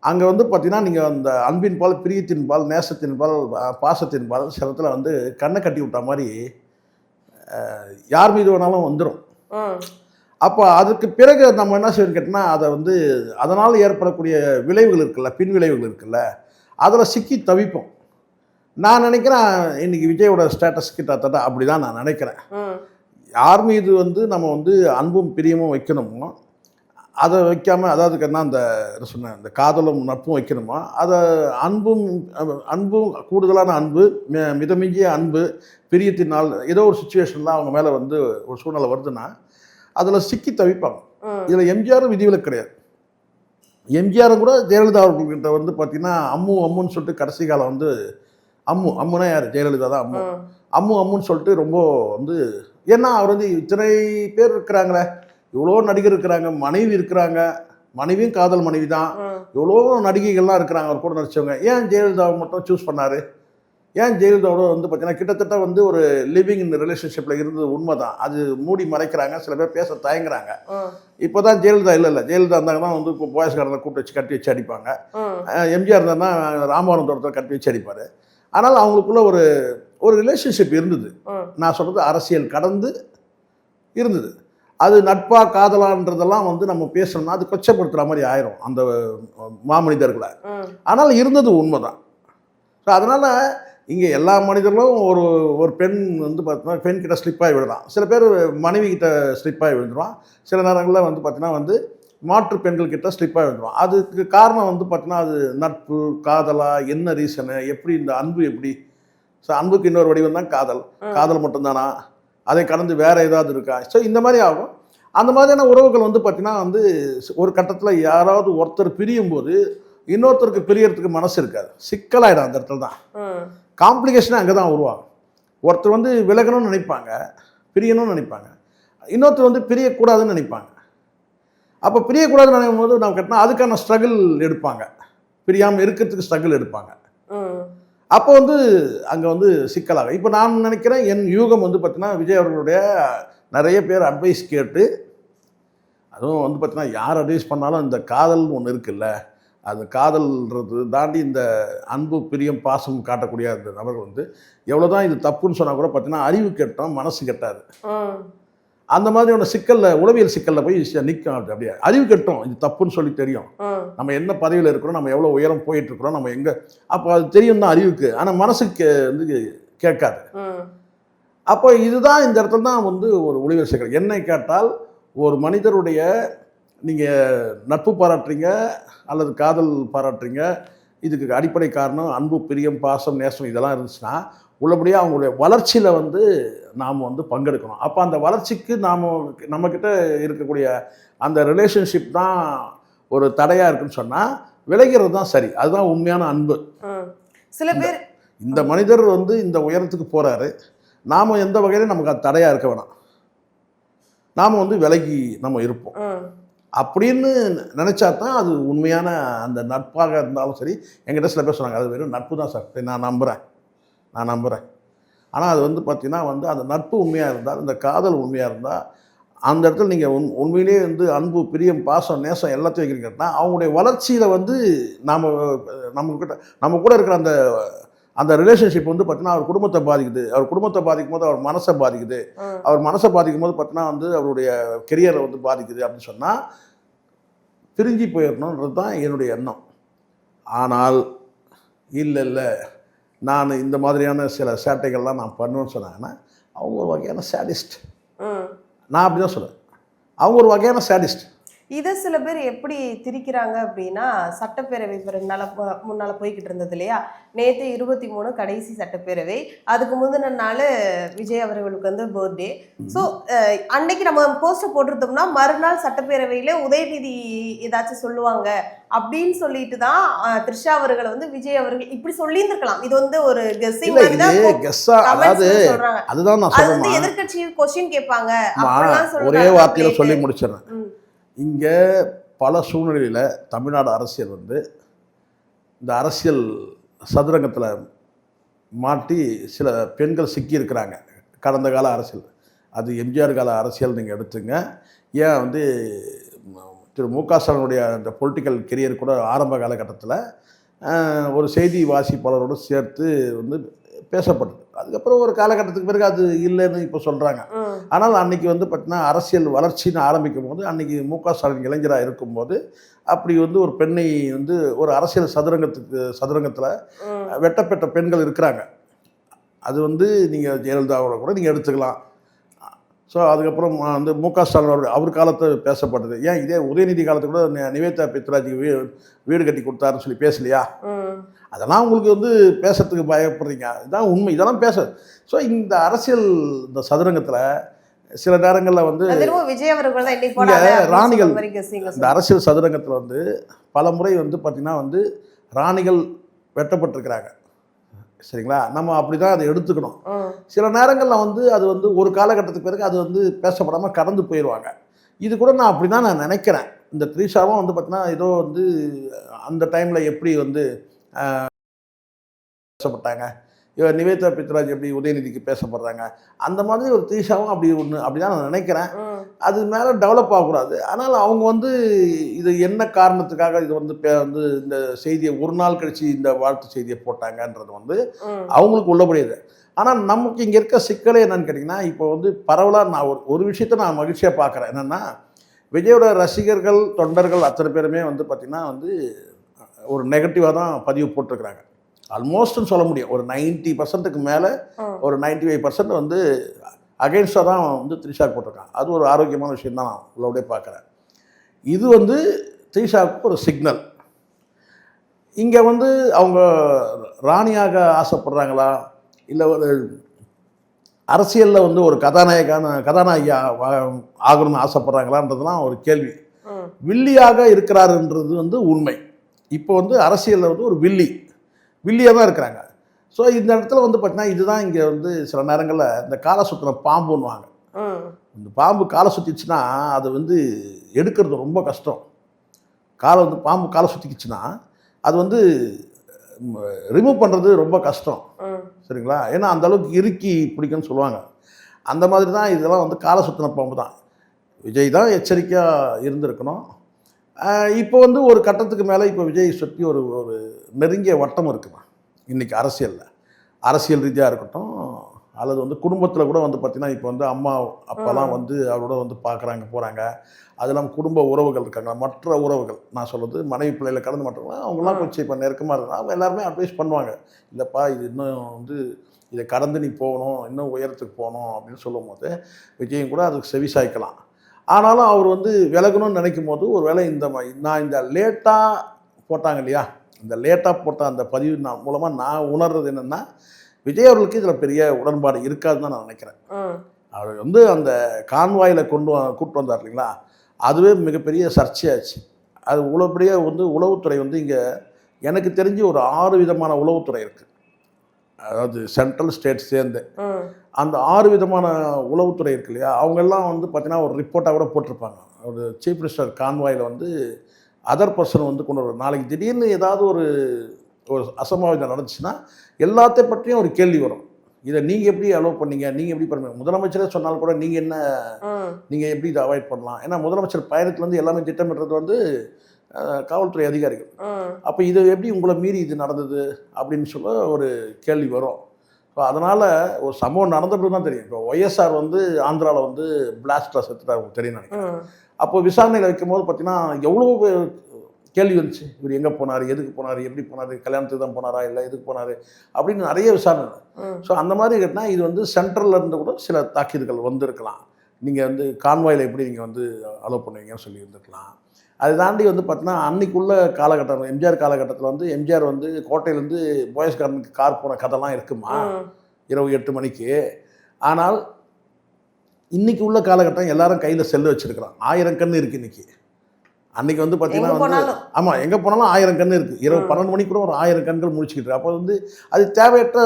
அங்கே வந்து பார்த்திங்கன்னா நீங்கள் அந்த அன்பின் பால், பிரியத்தின் பால், நேசத்தின் பால், பாசத்தின் பால் சில இடத்துல வந்து கண்ணை கட்டி விட்ட மாதிரி யார் மீது வேணாலும் வந்துடும். அப்போ அதுக்கு பிறகு நம்ம என்ன செய்யணும்னு கேட்டால் அதை வந்து அதனால் ஏற்படக்கூடிய விளைவுகள் இருக்குல்ல, பின் விளைவுகள் இருக்குல்ல, அதில் சிக்கி தவிப்போம். நான் நினைக்கிறேன் இன்றைக்கி விஜயோட ஸ்டேட்டஸ் கிட்டத்தட்ட அப்படி தான் நான் நினைக்கிறேன். யார் மீது வந்து நம்ம வந்து அன்பும் பிரியமும் வைக்கணுமோ அதை வைக்காமல், அதாவது என்ன அந்த சொன்ன இந்த காதலும் நட்பும் வைக்கணுமோ அதை அன்பும் கூடுதலான அன்பு, மிதமிஞ்சிய அன்பு, பிரியத்தினால் ஏதோ ஒரு சுச்சுவேஷனில் அவங்க மேலே வந்து ஒரு சூழ்நிலை வருதுன்னா அதில் சிக்கி தவிப்பாங்க. இதில் எம்ஜிஆரும் விதிவிலக்கு கிடையாது. எம்ஜிஆரும் கூட ஜெயலலிதா அவர்கள்கிட்ட வந்து பார்த்திங்கன்னா அம்முன்னு சொல்லிட்டு கடைசி காலம் வந்து அம்முனா யார்? ஜெயலலிதா தான் அம்முன்னு சொல்லிட்டு ரொம்ப வந்து, ஏன்னா அவர் வந்து இத்தனை பேர் இருக்கிறாங்களே, எவ்வளோ நடிகர் இருக்கிறாங்க, மனைவி இருக்கிறாங்க, மனைவியும் காதல் மனைவி தான், எவ்வளோ நடிகைகள்லாம் இருக்கிறாங்க அவர் கூட நடித்தவங்க. ஏன் ஜெயலலிதாவை மட்டும் சூஸ் பண்ணார்? ஏன் ஜெயலலிதாவோட வந்து பார்த்தீங்கன்னா கிட்டத்தட்ட வந்து ஒரு லிவிங் இன் ரிலேஷன்ஷிப்பில் இருந்தது உண்மை தான், அது மூடி மறைக்கிறாங்க, சில பேர் பேச தயங்குறாங்க. இப்போ தான் ஜெயலலிதா இல்லை ஜெயலலிதா இருந்தாங்கன்னா வந்து இப்போ போயஸ்காரங்களை கூப்பிட்டு கட்டி வச்சு அடிப்பாங்க. எம்ஜிஆர் இருந்தாங்கன்னா ராமவரம் தோட்டத்தில் கட்டி வச்சு அடிப்பார். ஆனால் அவங்களுக்குள்ள ஒரு ரிலேஷன்ஷிப் இருந்தது. நான் சொல்கிறது அரசியல் கடந்து இருந்தது. அது நட்பா காதலான்றதெல்லாம் வந்து நம்ம பேசணும்னா அது கொச்சப்படுத்துகிற மாதிரி ஆயிரும் அந்த மாமனிதர்களை. ஆனால் இருந்தது உண்மைதான். ஸோ அதனால் இங்கே எல்லா மனிதர்களும் ஒரு பெண் வந்து பார்த்தீங்கன்னா பெண் கிட்ட ஸ்லிப்பாகி விடலாம், சில பேர் மனைவி கிட்ட ஸ்லிப்பாகி விழுந்துருவான், சில நேரங்களில் வந்து பார்த்தீங்கன்னா வந்து மாற்று பெண்கள் கிட்ட ஸ்லிப்பாக விழுந்துருவான். அதுக்கு காரணம் வந்து பார்த்தீங்கன்னா அது நட்பு காதலா, என்ன ரீசனு, எப்படி இந்த அன்பு எப்படி? ஸோ அன்புக்கு இன்னொரு வடிவம் தான் காதல் மட்டும்தானா, அதை கடந்து வேறு ஏதாவது இருக்கா? ஸோ இந்த மாதிரி ஆகும். அந்த மாதிரியான உறவுகள் வந்து பார்த்திங்கன்னா வந்து ஒரு கட்டத்தில் யாராவது ஒருத்தர் பிரியும் போது இன்னொருத்தருக்கு பிரியறதுக்கு மனசு இருக்காது, சிக்கலாயிடும். அந்த இடத்துல தான் காம்ப்ளிகேஷனே அங்கே தான் உருவாகும். ஒருத்தர் வந்து விலகணும்னு நினைப்பாங்க, பிரியணும்னு நினைப்பாங்க. இன்னொருத்தர் வந்து பிரியக்கூடாதுன்னு நினைப்பாங்க. அப்போ பிரியக்கூடாதுன்னு நினைக்கும் போது நம்ம கேட்டால் அதுக்கான ஸ்ட்ரகிள் எடுப்பாங்க, பிரியாமல் இருக்கிறதுக்கு ஸ்ட்ரகிள் எடுப்பாங்க. அப்போ வந்து அங்கே வந்து சிக்கலாகும். இப்போ நான் நினைக்கிறேன் என் யூகம் வந்து பார்த்தீங்கன்னா விஜய் அவர்களுடைய நிறைய பேர் அட்வைஸ் கேட்டு, அதுவும் வந்து பார்த்தீங்கன்னா யார் அட்வைஸ் பண்ணாலும் இந்த காதல்னு ஒன்று இருக்குல்ல, அது காதல்ன்றது தாண்டி இந்த அன்பு பிரியம் பாசம் காட்டக்கூடிய அந்த நபர்கள் வந்து எவ்வளோதான் இது தப்புன்னு சொன்னால் கூட பார்த்தீங்கன்னா அறிவு கெட்டோம் மனசு கெட்டாது. அந்த மாதிரியான சிக்கலில் உளவியல் சிக்கலில் போய் நிற்கும். அப்படியே அறிவு கெட்டோம் இது தப்புன்னு சொல்லி தெரியும், நம்ம என்ன பதவியில் இருக்கிறோம், நம்ம எவ்வளோ உயரம் போயிட்டு இருக்கிறோம், நம்ம எங்கே, அப்போ அது தெரியும் தான் அறிவுக்கு, ஆனால் மனசுக்கு வந்து கேட்காது. அப்போ இதுதான் இந்த இடத்துல தான் வந்து ஒரு உளவியல் சிக்கல். என்னை கேட்டால் ஒரு மனிதருடைய நீங்கள் நட்பு பாராட்டுறீங்க அல்லது காதல் பாராட்டுறீங்க, இதுக்கு அடிப்படை காரணம் அன்பு பிரியம் பாசம் நேசம் இதெல்லாம் இருந்துச்சுன்னா உள்ளபடியாக அவங்களுடைய வளர்ச்சியில் வந்து நாம் வந்து பங்கெடுக்கணும். அப்போ அந்த வளர்ச்சிக்கு நம்மக்கிட்ட இருக்கக்கூடிய அந்த ரிலேஷன்ஷிப் தான் ஒரு தடையாக இருக்குன்னு சொன்னால் விளைகிறது தான் சரி, அதுதான் உண்மையான அன்பு. சில பேர் இந்த மனிதர் வந்து இந்த உயரத்துக்கு போகிறாரு, நாம் எந்த வகையிலும் நமக்கு அது தடையாக இருக்க வேணாம், நாம் வந்து விலகி நம்ம இருப்போம் அப்படின்னு நினச்சா தான் அது உண்மையான அந்த நட்பாக இருந்தாலும் சரி. என்கிட்ட சில பேர் சொன்னாங்க அது வெறும் நட்பு தான் சார், நான் நம்புகிறேன். ஆனால் அது வந்து பார்த்திங்கன்னா வந்து அந்த நட்பு உண்மையாக இருந்தால், இந்த காதல் உண்மையாக இருந்தால், அந்த இடத்துல நீங்கள் உண்மையிலேயே வந்து அன்பு பிரியம் பாசம் நேசம் எல்லாத்தையும் வைக்கிறீங்கன்னா அவங்களுடைய வளர்ச்சியில் வந்து நம்ம கூட இருக்கிற அந்த ரிலேஷன்ஷிப் வந்து பார்த்தீங்கன்னா அவர் குடும்பத்தை பாதிக்குது. அவர் குடும்பத்தை பாதிக்கும் போது அவர் மனசை பாதிக்குது. அவர் மனசை பாதிக்கும் போது பார்த்தீங்கன்னா வந்து அவருடைய கெரியரை வந்து பாதிக்குது அப்படின்னு சொன்னால் பிரிஞ்சு போயிடணுன்றது தான் என்னுடைய எண்ணம். ஆனால் இல்லை நான் இந்த மாதிரியான சில சேட்டைகள்லாம் நான் பண்ணுவேன்னு சொன்னாங்கன்னா அவங்க ஒரு வகையான சேடிஸ்ட். நான் அப்படி தான் சொல்லுவேன், அவங்க ஒரு வகையான சேடிஸ்ட். இதை சில பேர் எப்படி திரிக்கிறாங்க அப்படின்னா, சட்டப்பேரவை முன்னால் போய்கிட்டு இருந்தது இல்லையா, நேற்று 23 கடைசி சட்டப்பேரவை, அதுக்கு முந்தின நாள் விஜய் அவர்களுக்கு வந்து பர்த்டே. ஸோ அன்னைக்கு நம்ம போஸ்டர் போட்டிருந்தோம்னா மறுநாள் சட்டப்பேரவையில் உதயநிதி ஏதாச்சும் சொல்லுவாங்க அப்படின்னு சொல்லிட்டு தான் த்ரிஷா அவர்களை வந்து விஜய் அவர்கள் இப்படி சொல்லியிருந்திருக்கலாம். இது வந்து ஒரு கெஸ்ஸிங் சொல்றாங்க, அது வந்து எதிர்கட்சி கொஸ்டின் கேட்பாங்க. ஒரே வார்த்தையில சொல்லி முடிச்சிடறேன். இங்கே பல சூழ்நிலையில் தமிழ்நாடு அரசியல் வந்து இந்த அரசியல் சதுரங்கத்தில் மாட்டி சில பெண்கள் சிக்கியிருக்கிறாங்க. கடந்த கால அரசியல், அது எம்ஜிஆர் கால அரசியல் நீங்கள் எடுத்துங்க. ஏன் வந்து திரு மு.க. ஸ்டாலினுடைய அந்த பொலிட்டிக்கல் கெரியர் கூட ஆரம்ப காலகட்டத்தில் ஒரு செய்தி வாசிப்பாளரோடு சேர்த்து வந்து பேசப்பட்டது. அதுக்கப்புறம் ஒரு காலகட்டத்துக்கு பிறகு அது இல்லைன்னு இப்போ சொல்கிறாங்க. ஆனால் அன்றைக்கி வந்து பார்த்திங்கன்னா அரசியல் வளர்ச்சின்னு ஆரம்பிக்கும் போது அன்றைக்கி மு.க. ஸ்டாலின் இளைஞராக இருக்கும்போது அப்படி வந்து ஒரு பெண்ணை வந்து ஒரு அரசியல் சதுரங்கத்தில் வெட்டப்பட்ட பெண்கள் இருக்கிறாங்க. அது வந்து நீங்கள் ஜெயலலிதாவோட கூட நீங்கள் எடுத்துக்கலாம். ஸோ அதுக்கப்புறம் வந்து மு.க. ஸ்டாலின் அவர் காலத்தை பேசப்பட்டது. ஏன் இதே உதயநிதி காலத்துக்கு கூட நிவேதா பித்ராஜிக்கு வீடு கட்டி கொடுத்தாருன்னு சொல்லி பேசலையா? அதெல்லாம் உங்களுக்கு வந்து பேசுறதுக்கு பயப்படுறீங்க, இதுதான் உண்மை, இதெல்லாம் பேச. ஸோ இந்த அரசியல் இந்த சதுரங்கத்தில் சில நேரங்களில் வந்து ராணிகள் இந்த அரசியல் சதுரங்கத்தில் வந்து பல முறை வந்து பார்த்திங்கன்னா வந்து ராணிகள் வெட்டப்பட்டிருக்கிறாங்க. சரிங்களா, நம்ம அப்படி தான் அதை எடுத்துக்கணும். சில நேரங்களில் வந்து அது வந்து ஒரு காலகட்டத்துக்கு பிறகு அது வந்து பேசப்படாமல் கடந்து போயிடுவாங்க. இது கூட நான் அப்படி தான் நான் நினைக்கிறேன். இந்த த்ரிஷாவும் வந்து பார்த்தீங்கன்னா ஏதோ வந்து அந்த டைமில் எப்படி வந்து பேசப்பட்டாங்க, நிவேதா பித்ராஜ் எப்படி உதயநிதிக்கு பேசப்படுறாங்க, அந்த மாதிரி ஒரு த்ரிஷாவும் அப்படி தான் நான் நினைக்கிறேன். அது மேலே டெவலப் ஆகக்கூடாது. ஆனால் அவங்க வந்து இது என்ன காரணத்துக்காக இது வந்து இந்த செய்தியை ஒரு நாள் கழிச்சு இந்த வாழ்த்து செய்தியை போட்டாங்கன்றது வந்து அவங்களுக்கு உள்ளபடியது. ஆனால் நமக்கு இங்கே இருக்க சிக்கலே என்னன்னு கேட்டிங்கன்னா, இப்போ வந்து பரவலாக நான் ஒரு விஷயத்த நான் மகிழ்ச்சியாக பார்க்குறேன். என்னென்னா விஜயோட ரசிகர்கள் தொண்டர்கள் அத்தனை பேருமே வந்து பார்த்திங்கன்னா வந்து ஒரு நெகட்டிவாக தான் பதிவு போட்டிருக்கிறாங்க. ஆல்மோஸ்ட்னு சொல்ல முடியும், ஒரு 90% மேலே ஒரு 95% வந்து அகெயின்ஸ்டாக தான் வந்து த்ரிஷாவுக்கு போட்டிருக்காங்க. அது ஒரு ஆரோக்கியமான விஷயம் தான் நான் உள்ளபடியே பார்க்குறேன். இது வந்து த்ரிஷாவுக்கு ஒரு சிக்னல். இங்கே வந்து அவங்க ராணியாக ஆசைப்படுறாங்களா, இல்லை ஒரு அரசியலில் வந்து ஒரு கதாநாயகியாக ஆகணும்னு ஆசைப்படுறாங்களான்றதுலாம் ஒரு கேள்வி. வில்லியாக இருக்கிறாருன்றது வந்து உண்மை. இப்போ வந்து அரசியலில் வந்து ஒரு வில்லியாக தான் இருக்கிறாங்க. ஸோ இந்த இடத்துல வந்து பார்த்தீங்கன்னா இதுதான் இங்கே வந்து சில நேரங்களில் இந்த கால சுத்தின பாம்புன்னுவாங்க. இந்த பாம்பு காலை சுற்றிச்சுன்னா அது வந்து எடுக்கிறது ரொம்ப கஷ்டம். காலை வந்து பாம்பு காலை சுற்றிக்கிச்சுன்னா அது வந்து ரிமூவ் பண்ணுறது ரொம்ப கஷ்டம். சரிங்களா? ஏன்னா அந்த அளவுக்கு இறுக்கி பிடிக்கும்னு சொல்லுவாங்க. அந்த மாதிரி தான் இதெல்லாம் வந்து காலை சுற்றின பாம்பு தான். விஜய் தான் எச்சரிக்கையாக இருந்திருக்கணும். இப்போ வந்து ஒரு கட்டத்துக்கு மேலே இப்போ விஜய் சுற்றி ஒரு ஒரு நெருங்கிய வட்டம் இருக்குமா இன்றைக்கி அரசியல் ரீதியாக இருக்கட்டும், அல்லது வந்து குடும்பத்தில் கூட வந்து பார்த்திங்கன்னா இப்போ வந்து அம்மா அப்பாலாம் வந்து அவரோட வந்து பார்க்குறாங்க போகிறாங்க. அது இல்லாமல் குடும்ப உறவுகள் இருக்காங்க, மற்ற உறவுகள் நான் சொல்கிறது மனைவி பிள்ளைகளை கடந்து மற்றவங்க அவங்களாம் கொஞ்சம் இப்போ நெருக்கமாக இருக்காங்க. அவங்க எல்லாருமே அட்வைஸ் பண்ணுவாங்க, இல்லைப்பா இது இன்னும் வந்து இதை கடந்து நீ போகணும், இன்னும் உயரத்துக்கு போகணும் அப்படின்னு சொல்லும் போது விஜயும் கூட அதுக்கு செவி சாய்க்கலாம். ஆனாலும் அவர் வந்து விலகணும்னு நினைக்கும் போது ஒரு வேளை நான் இந்த லேட்டாக போட்டாங்க இல்லையா, இந்த லேட்டாக போட்ட அந்த பதிவு மூலமாக நான் உணர்றது என்னென்னா, விஜய் அவர்களுக்கு இதில் பெரிய உடன்பாடு இருக்காதுன்னு தான் நான் நினைக்கிறேன். அவர் வந்து அந்த கான்வாயில் கூப்பிட்டு வந்தார் இல்லைங்களா, அதுவே மிகப்பெரிய சர்ச்சையாச்சு. அது உளவுப்படியாக வந்து உளவுத்துறை வந்து இங்கே எனக்கு தெரிஞ்சு ஒரு 6 விதமான உளவுத்துறை இருக்குது. அதாவது சென்ட்ரல் ஸ்டேட் சேர்ந்து அந்த 6 விதமான உளவுத்துறை இருக்கு இல்லையா, அவங்கெல்லாம் வந்து பார்த்தீங்கன்னா ஒரு ரிப்போர்ட்டாக கூட போட்டிருப்பாங்க. ஒரு சீஃப் மினிஸ்டர் கான்வாயில் வந்து அதர் பர்சன் வந்து கொண்டு வரும். நாளைக்கு திடீர்னு ஏதாவது ஒரு அசம்பாவிதம் நடந்துச்சுன்னா எல்லாத்தை பற்றியும் ஒரு கேள்வி வரும். இதை நீங்கள் எப்படி அலோவ் பண்ணீங்க, நீங்கள் எப்படி பண்ணுவீங்க, முதலமைச்சரே சொன்னாலும் கூட நீங்கள் எப்படி இதை அவாய்ட் பண்ணலாம். ஏன்னா முதலமைச்சர் பயணத்துலேருந்து எல்லாமே திட்டமிடுறது வந்து காவல்துறை அதிகாரிகள். அப்போ இது எப்படி உங்களை மீறி இது நடந்தது அப்படின்னு சொல்ல ஒரு கேள்வி வரும். ஸோ அதனால் ஒரு சம்பவம் நடந்தப்படி தான் தெரியும். இப்போ ஒய்எஸ்ஆர் வந்து ஆந்திராவில் வந்து பிளாஸ்டில் செத்துட்டாங்க தெரியும் நினைக்கிறேன். அப்போ விசாரணையில் வைக்கும் போது பார்த்தீங்கன்னா எவ்வளோ கேள்வி வந்துச்சு. இவர் எங்கே போனார், எதுக்கு போனார், எப்படி போனார், கல்யாணத்துக்கு தான் போனாரா இல்லை எதுக்கு போனார் அப்படின்னு நிறைய விசாரணை. ஸோ அந்த மாதிரி கேட்டால் இது வந்து சென்ட்ரலில் இருந்து கூட சில தாக்கீதுகள் வந்திருக்கலாம். நீங்கள் வந்து கான்வாயில் எப்படி நீங்கள் வந்து அலோவ் பண்ணுவீங்கன்னு சொல்லி இருந்துருக்கலாம். அதை தாண்டி வந்து பார்த்தீங்கன்னா அன்றைக்குள்ள காலகட்டம் எம்ஜிஆர் காலகட்டத்தில் வந்து எம்ஜிஆர் வந்து கோட்டையிலேருந்து போயஸ் கார்டனுக்கு கார் போன கதைலாம் இருக்குமா இரவு 8 மணிக்கு. ஆனால் இன்றைக்கி உள்ள காலகட்டம் எல்லாரும் கையில் செல்லு வச்சுருக்கிறான். 1000 கன்று இருக்குது இன்றைக்கி. அன்றைக்கி வந்து பார்த்திங்கன்னா வந்து ஆமாம் எங்கே போனாலும் 1000 கன்று இருக்குது. இரவு 12 மணிக்கு கூட ஒரு 1000 கண்கள் முடிச்சுக்கிட்டு. அப்போ வந்து அது தேவையற்ற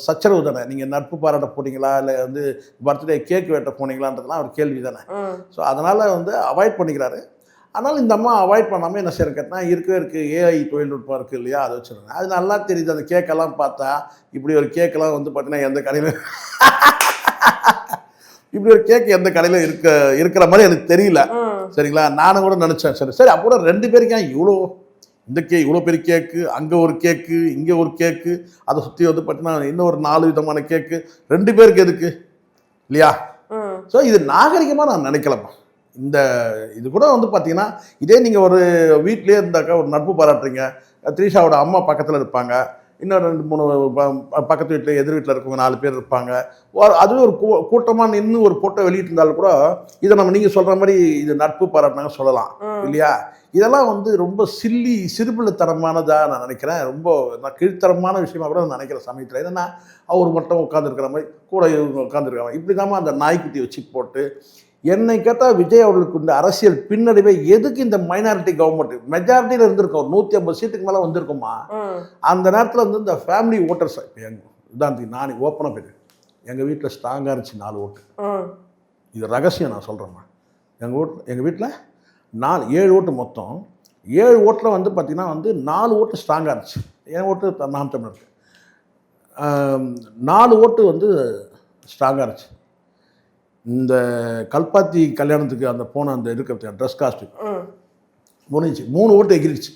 சச்சரவு தானே. நீங்கள் நட்பு பாராட்ட போனீங்களா இல்லை வந்து பர்த்டே கேக் வெட்ட போனீங்களான்றதுலாம் ஒரு கேள்வி தானே. ஸோ அதனால் வந்து அவாய்ட் பண்ணிக்கிறாரு. ஆனால் இந்த அம்மா அவாய்ட் பண்ணாமல் என்ன செய்யணும் கேட்டால் இருக்குது ஏஐ தொழில்நுட்பம் இருக்குது இல்லையா, அதை வச்சுருங்க. அது நல்லா தெரியுது. அந்த கேக்கெல்லாம் பார்த்தா இப்படி ஒரு கேக்கெல்லாம் வந்து பார்த்தீங்கன்னா எந்த கடையில் இப்படி ஒரு கேக்கு எந்த கடையில் இருக்கிற மாதிரி எனக்கு தெரியல. சரிங்களா? நானும் கூட நினச்சேன் சரி அப்போ 2 பேருக்கா இவ்வளோ இவ்வளோ பெரிய கேக்கு, அங்கே ஒரு கேக்கு, இங்கே ஒரு கேக்கு, அதை சுற்றி வந்து பார்த்தீங்கன்னா இன்னும் ஒரு 4 விதமான கேக்கு, 2 பேருக்கு எதுக்கு இல்லையா? ஸோ இது நாகரிகமாக நான் நினைக்கலப்பா. இது கூட வந்து பார்த்தீங்கன்னா இதே நீங்கள் ஒரு வீட்லேயே இருந்தாக்கா ஒரு நட்பு பாராட்டுறீங்க, த்ரீஷாவோட அம்மா பக்கத்தில் இருப்பாங்க, இன்னும் 2-3 பக்கத்து வீட்டில் எதிர் வீட்டில் இருக்கவங்க 4 பேர் இருப்பாங்க. அதுவே ஒரு கூட்டமாக நின்று ஒரு போட்டோ வெளியிட்டு இருந்தாலும் கூட இதை நீங்கள் சொல்கிற மாதிரி இது நட்பு பாராட்டினாங்க சொல்லலாம் இல்லையா? இதெல்லாம் வந்து ரொம்ப சிறுபிள்ளைத்தனமானதாக நான் நினைக்கிறேன். ரொம்ப நான் கீழ்த்தரமான விஷயமாக கூட நான் நினைக்கிற சமயத்தில். என்னென்னா அவர் மட்டும் உட்காந்துருக்கிற மாதிரி கூட இவங்க உட்காந்துருக்காங்க. இப்படி தான் அந்த நாய்க்குட்டி வச்சு போட்டு என்னை கேட்டால் விஜய் அவர்களுக்கு இந்த அரசியல் பின்னடைவை எதுக்கு இந்த மைனாரிட்டி கவர்மெண்ட் மெஜாரிட்டியில் இருந்திருக்கோம், 150 சீட்டுக்கு மேலே வந்திருக்குமா. அந்த நேரத்தில் வந்து இந்த ஃபேமிலி ஓட்டர்ஸ் இதான் நான் ஓப்பனாக போயிடுவேன். எங்கள் வீட்டில் ஸ்ட்ராங்காக இருந்துச்சு 4 ஓட்டு. இது ரகசியம் நான் சொல்கிறேம்மா. எங்கள் வீட்டில் 7 ஓட்டு மொத்தம். 7 ஓட்டில் வந்து பார்த்திங்கன்னா வந்து 4 ஓட்டு ஸ்ட்ராங்காக இருந்துச்சு. என் ஓட்டு நாம் தமிழருக்கு 4 ஓட்டு வந்து ஸ்ட்ராங்காக இருந்துச்சு. இந்த கல்பாத்தி கல்யாணத்துக்கு அந்த போன அந்த இருக்கிறது ட்ரெஸ் காஸ்ட்யூம் முடிஞ்சு 3 ஓட்டு எகிரிச்சு.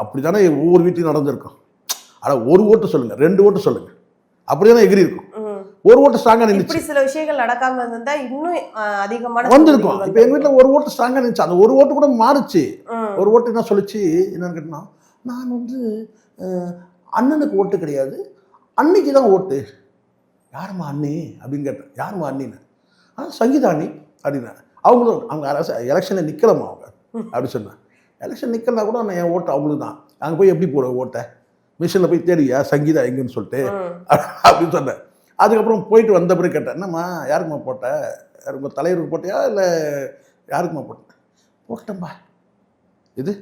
அப்படி தானே ஒவ்வொரு வீட்லையும் நடந்திருக்கும். ஆனால் 1 ஓட்டு சொல்லுங்கள், 2 ஓட்டு சொல்லுங்கள், அப்படி தானே எகிரி இருக்கும். 1 ஓட்டு ஸ்ட்ராங்காக நின்றுச்சு. சில விஷயங்கள் நடக்காம இருந்தால் இன்னும் அதிகமான வந்திருக்கும். இப்போ எங்கள் வீட்டில் 1 ஓட்டு ஸ்ட்ராங்காக நின்றுச்சு. அந்த 1 ஓட்டு கூட மாறுச்சு. 1 ஓட்டு என்ன சொல்லிச்சு என்னன்னு கேட்டால், நான் வந்து அண்ணனுக்கு ஓட்டு கிடையாது, அன்னைக்கு தான் ஓட்டு. யாரும்மா அண்ணி அப்படின்னு கேட்டேன். யாரும்மா அண்ணின்னு? சங்கீதா அண்ணி அப்படின்னா. அவங்க எலெக்ஷனில் நிற்கலாமா அவங்க அப்படி சொன்னேன். எலெக்ஷன் நிற்கலனா கூட நான் என் ஓட்டு அவங்களுக்கு தான். அங்கே போய் எப்படி போடுவேன் ஓட்டை? மிஷினில் போய் தேடியா சங்கீதா எங்கன்னு சொல்லிட்டு அப்படின்னு சொன்னேன். அதுக்கப்புறம் போயிட்டு வந்த பிறகு கேட்டேன், என்னம்மா யாருக்குமா போட்ட? யாருக்குமா தலைவருக்கு போட்டியா இல்லை யாருக்குமா போட்டேன்? போட்டேன்பா, இது